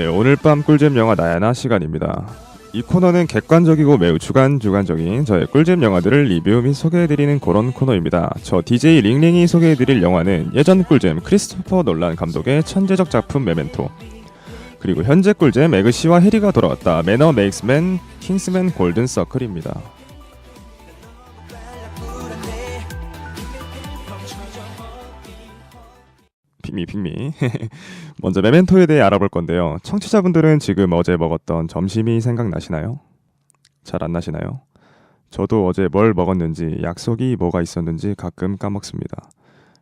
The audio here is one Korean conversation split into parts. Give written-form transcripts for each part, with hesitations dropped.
네, 오늘 밤 꿀잼 영화 나야나 시간입니다. 이 코너는 객관적이고 매우 주관적인 저의 꿀잼 영화들을 리뷰 및 소개해드리는 그런 코너입니다. 저 DJ 링링이 소개해드릴 영화는 예전 꿀잼 크리스토퍼 놀란 감독의 천재적 작품 메멘토, 그리고 현재 꿀잼 에그시와 해리가 돌아왔다 매너 메이크스 맨 킹스맨 골든 서클입니다. 핑미 먼저 메멘토에 대해 알아볼 건데요. 청취자분들은 지금 어제 먹었던 점심이 생각나시나요? 잘 안 나시나요? 저도 어제 뭘 먹었는지, 약속이 뭐가 있었는지 가끔 까먹습니다.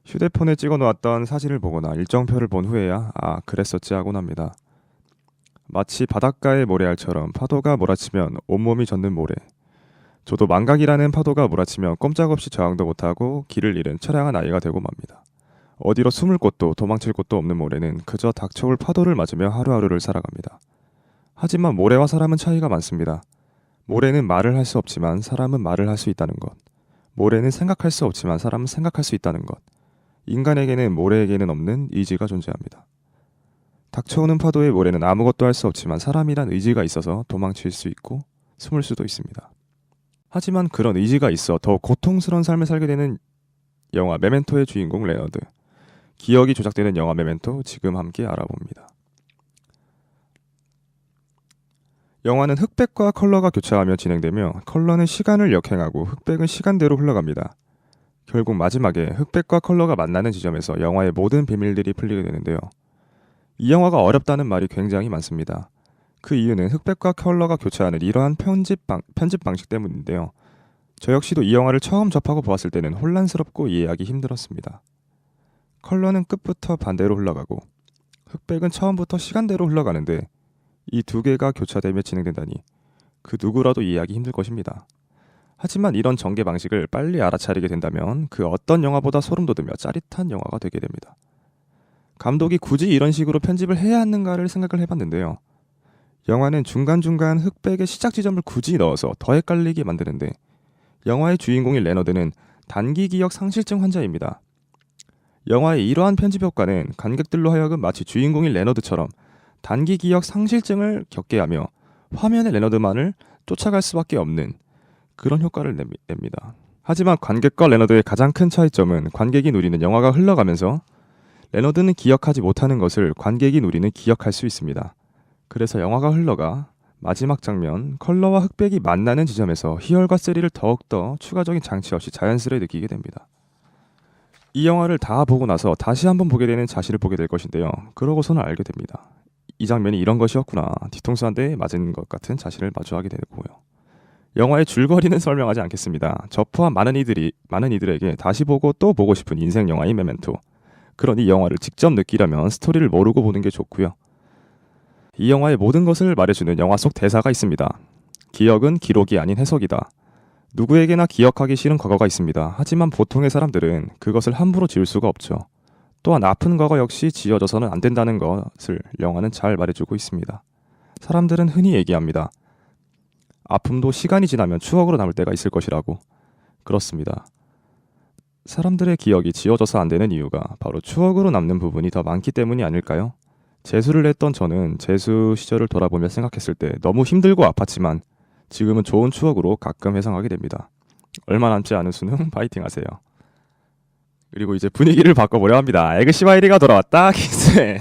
휴대폰에 찍어놓았던 사진을 보거나 일정표를 본 후에야 그랬었지 하곤 합니다. 마치 바닷가의 모래알처럼 파도가 몰아치면 온몸이 젖는 모래. 저도 망각이라는 파도가 몰아치면 꼼짝없이 저항도 못하고 길을 잃은 처량한 아이가 되고 맙니다. 어디로 숨을 곳도 도망칠 곳도 없는 모래는 그저 닥쳐올 파도를 맞으며 하루하루를 살아갑니다. 하지만 모래와 사람은 차이가 많습니다. 모래는 말을 할 수 없지만 사람은 말을 할 수 있다는 것. 모래는 생각할 수 없지만 사람은 생각할 수 있다는 것. 인간에게는 모래에게는 없는 의지가 존재합니다. 닥쳐오는 파도의 모래는 아무것도 할 수 없지만 사람이란 의지가 있어서 도망칠 수 있고 숨을 수도 있습니다. 하지만 그런 의지가 있어 더욱 고통스러운 삶을 살게 되는 영화 메멘토의 주인공 레너드. 기억이 조작되는 영화 메멘토, 지금 함께 알아봅니다. 영화는 흑백과 컬러가 교차하며 진행되며 컬러는 시간을 역행하고 흑백은 시간대로 흘러갑니다. 결국 마지막에 흑백과 컬러가 만나는 지점에서 영화의 모든 비밀들이 풀리게 되는데요. 이 영화가 어렵다는 말이 굉장히 많습니다. 그 이유는 흑백과 컬러가 교차하는 이러한 편집 방식 때문인데요. 저 역시도 이 영화를 처음 접하고 보았을 때는 혼란스럽고 이해하기 힘들었습니다. 컬러는 끝부터 반대로 흘러가고 흑백은 처음부터 시간대로 흘러가는데 이 두 개가 교차되며 진행된다니 그 누구라도 이해하기 힘들 것입니다. 하지만 이런 전개 방식을 빨리 알아차리게 된다면 그 어떤 영화보다 소름 돋으며 짜릿한 영화가 되게 됩니다. 감독이 굳이 이런 식으로 편집을 해야 하는가를 생각을 해봤는데요. 영화는 중간중간 흑백의 시작 지점을 굳이 넣어서 더 헷갈리게 만드는데 영화의 주인공인 레너드는 단기 기억 상실증 환자입니다. 영화의 이러한 편집 효과는 관객들로 하여금 마치 주인공인 레너드처럼 단기 기억 상실증을 겪게 하며 화면의 레너드만을 쫓아갈 수밖에 없는 그런 효과를 냅니다. 하지만 관객과 레너드의 가장 큰 차이점은 관객이 누리는 영화가 흘러가면서 레너드는 기억하지 못하는 것을 관객이 누리는 기억할 수 있습니다. 그래서 영화가 흘러가 마지막 장면 컬러와 흑백이 만나는 지점에서 희열과 스릴을 더욱더 추가적인 장치 없이 자연스레 느끼게 됩니다. 이 영화를 다 보고 나서 다시 한번 보게 되는 자신을 보게 될 것인데요. 그러고서는 알게 됩니다. 이 장면이 이런 것이었구나. 뒤통수 한 대 맞은 것 같은 자신을 마주하게 되고요. 영화의 줄거리는 설명하지 않겠습니다. 저 포함 많은 이들에게 다시 보고 또 보고 싶은 인생 영화인 메멘토. 그러니 영화를 직접 느끼려면 스토리를 모르고 보는 게 좋고요. 이 영화의 모든 것을 말해주는 영화 속 대사가 있습니다. 기억은 기록이 아닌 해석이다. 누구에게나 기억하기 싫은 과거가 있습니다. 하지만 보통의 사람들은 그것을 함부로 지울 수가 없죠. 또한 아픈 과거 역시 지워져서는 안 된다는 것을 영화는 잘 말해주고 있습니다. 사람들은 흔히 얘기합니다. 아픔도 시간이 지나면 추억으로 남을 때가 있을 것이라고. 그렇습니다. 사람들의 기억이 지워져서 안 되는 이유가 바로 추억으로 남는 부분이 더 많기 때문이 아닐까요? 재수를 했던 저는 재수 시절을 돌아보며 생각했을 때 너무 힘들고 아팠지만 지금은 좋은 추억으로 가끔 회상하게 됩니다. 얼마 남지 않은 수능 파이팅 하세요. 그리고 이제 분위기를 바꿔보려 합니다. 에그시와 해리가 돌아왔다. 킹스.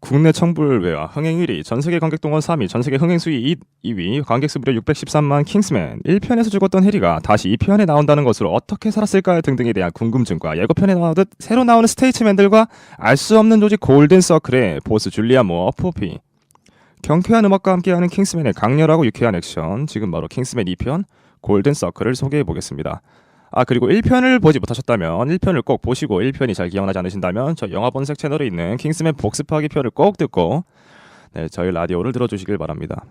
국내 청불 외화 흥행 1위, 전세계 관객 동원 3위, 전세계 흥행 수위 2위, 관객 수 무려 613만 킹스맨, 1편에서 죽었던 해리가 다시 2편에 나온다는 것으로 어떻게 살았을까 등등에 대한 궁금증과 예고편에 나오듯 새로 나오는 스테이츠맨들과 알 수 없는 조직 골든 서클의 보스 줄리안 모어 포피, 경쾌한 음악과 함께하는 킹스맨의 강렬하고 유쾌한 액션, 지금 바로 킹스맨 2편 골든 서클을 소개해보겠습니다. 그리고 1편을 보지 못하셨다면 1편을 꼭 보시고 1편이 잘 기억나지 않으신다면 저 영화 본색 채널에 있는 킹스맨 복습하기 편을 꼭 듣고 저희 라디오를 들어주시길 바랍니다.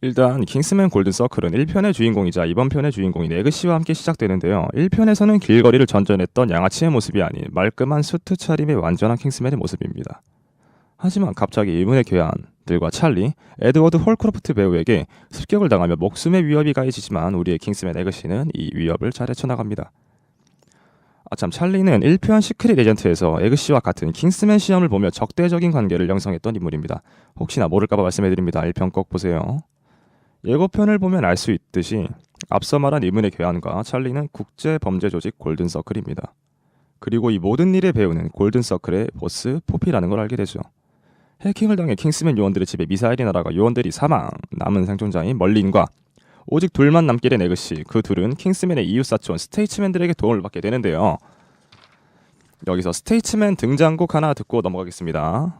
일단 킹스맨 골든서클은 1편의 주인공이자 이번 편의 주인공인 에그씨와 함께 시작되는데요. 1편에서는 길거리를 전전했던 양아치의 모습이 아닌 말끔한 수트 차림의 완전한 킹스맨의 모습입니다. 하지만 갑자기 이문의 괴한들과 찰리, 에드워드 홀크로프트 배우에게 습격을 당하며 목숨의 위협이 가해지지만 우리의 킹스맨 에그씨는 이 위협을 잘 헤쳐나갑니다. 아참, 찰리는 1편 시크릿 에이전트에서 에그씨와 같은 킹스맨 시험을 보며 적대적인 관계를 형성했던 인물입니다. 혹시나 모를까봐 말씀해드립니다. 1편 꼭 보세요. 예고편을 보면 알 수 있듯이 앞서 말한 이문의 괴한과 찰리는 국제범죄조직 골든서클입니다. 그리고 이 모든 일의 배우는 골든서클의 보스 포피라는 걸 알게 되죠. 해킹을 당해 킹스맨 요원들의 집에 미사일이 날아가 요원들이 사망, 남은 생존자인 멀린과 오직 둘만 남게 된 에그씨, 그 둘은 킹스맨의 이웃사촌 스테이츠맨들에게 도움을 받게 되는데요. 여기서 스테이츠맨 등장곡 하나 듣고 넘어가겠습니다.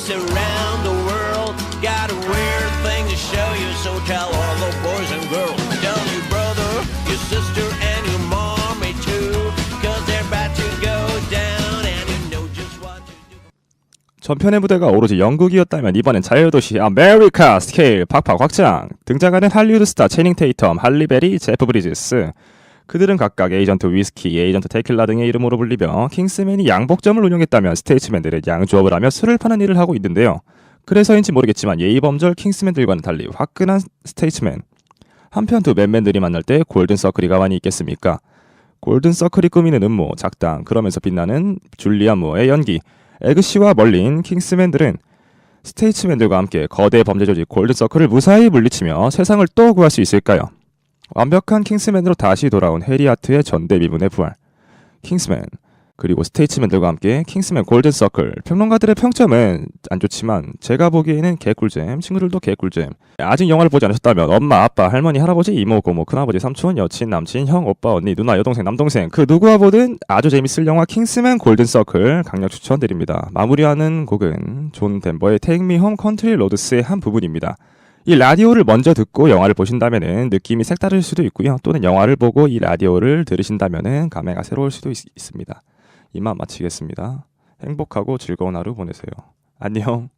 Around the world, got a weird thing to show you, so tell all the boys and girls, tell your brother, your sister, and your mommy too, cause they're about to go down, and you know just what to do. 전편의 무대가 오로지 영국이었다면 이번엔 자유도시 아메리카 스케일 팍팍 확장. 등장하는 할리우드 스타 채닝 테이텀, 할리베리, 제프 브리지스. 그들은 각각 에이전트 위스키, 에이전트 테킬라 등의 이름으로 불리며 킹스맨이 양복점을 운영했다면 스테이츠맨들은 양조업을 하며 술을 파는 일을 하고 있는데요. 그래서인지 모르겠지만 예의범절 킹스맨들과는 달리 화끈한 스테이츠맨. 한편 두 맨맨들이 만날 때 골든서클이 가만히 있겠습니까? 골든서클이 꾸미는 음모, 작당, 그러면서 빛나는 줄리안 무어의 연기. 에그씨와 멀린 킹스맨들은 스테이츠맨들과 함께 거대 범죄 조직 골든서클을 무사히 물리치며 세상을 또 구할 수 있을까요? 완벽한 킹스맨으로 다시 돌아온 해리아트의 전대미문의 부활. 킹스맨 그리고 스테이츠맨들과 함께 킹스맨 골든서클. 평론가들의 평점은 안 좋지만 제가 보기에는 개꿀잼, 친구들도 개꿀잼. 아직 영화를 보지 않으셨다면 엄마, 아빠, 할머니, 할아버지, 이모, 고모, 큰아버지, 삼촌, 여친, 남친, 형, 오빠, 언니, 누나, 여동생, 남동생 그 누구와 보든 아주 재밌을 영화 킹스맨 골든서클 강력 추천드립니다. 마무리하는 곡은 존 덴버의 Take Me Home Country Roads의 한 부분입니다. 이 라디오를 먼저 듣고 영화를 보신다면 느낌이 색다를 수도 있고요. 또는 영화를 보고 이 라디오를 들으신다면 감회가 새로울 수도 있습니다. 이만 마치겠습니다. 행복하고 즐거운 하루 보내세요. 안녕.